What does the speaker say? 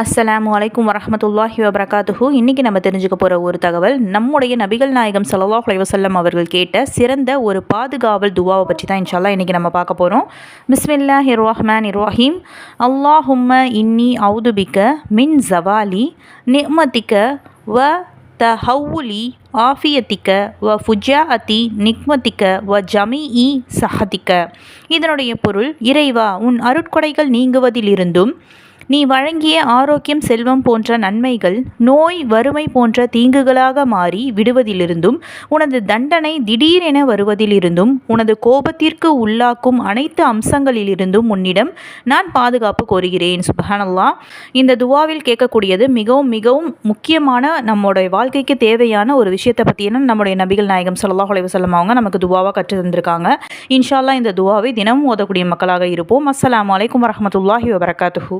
அஸ்ஸலாமு அலைக்கும் வரஹ்மத்துல்லாஹி வபரகாத்துஹு. இன்றைக்கி நம்ம தெரிஞ்சுக்க போகிற ஒரு தகவல், நம்முடைய நபிகள் நாயகம் ஸல்லல்லாஹு அலைஹி வஸல்லம் அவர்கள் கேட்ட சிறந்த ஒரு பாதுகாவல் துவாவை பற்றி தான் இன்ஷால்லா இன்றைக்கி நம்ம பார்க்க போகிறோம். பிஸ்மில்லாஹிர் ரஹ்மானிர் ரஹீம். அல்லாஹும்ம இன்னி அவுதுபிக்க மின் ஜவாலி நிஅமதிக்க வ தஹவுலி ஆஃபியத்திக்க வ ஃபுஜாஅத்தி நிக்மத்திக்க வ ஜமீஇ சஹதிக்க. இதனுடைய பொருள், இறைவா, உன் அருட்கொடைகள் நீங்குவதிலிருந்தும் நீ வழங்கிய ஆரோக்கியம், செல்வம் போன்ற நன்மைகள் நோய், வறுமை போன்ற தீங்குகளாக மாறி விடுவதிலிருந்தும், உனது தண்டனை திடீரென வருவதிலிருந்தும், உனது கோபத்திற்கு உள்ளாக்கும் அனைத்து அம்சங்களிலிருந்தும் உன்னிடம் நான் பாதுகாப்பு கோருகிறேன். சுப்ஹானல்லாஹ். இந்த துவாவில் கேட்கக்கூடியது மிகவும் மிகவும் முக்கியமான, நம்முடைய வாழ்க்கைக்கு தேவையான ஒரு விஷயத்தை பற்றின நம்முடைய நபிகள் நாயகம் ஸல்லல்லாஹு அலைஹி வஸல்லம் அவங்க நமக்கு துவாவாக கற்று தந்திருக்காங்க. இன்ஷா அல்லாஹ் இந்த துவாவை தினமும் ஓதக்கூடிய மக்களாக இருப்போம். அஸ்ஸலாமு அலைக்கும் வரஹ்மத்துல்லாஹி வபரகாத்துஹு.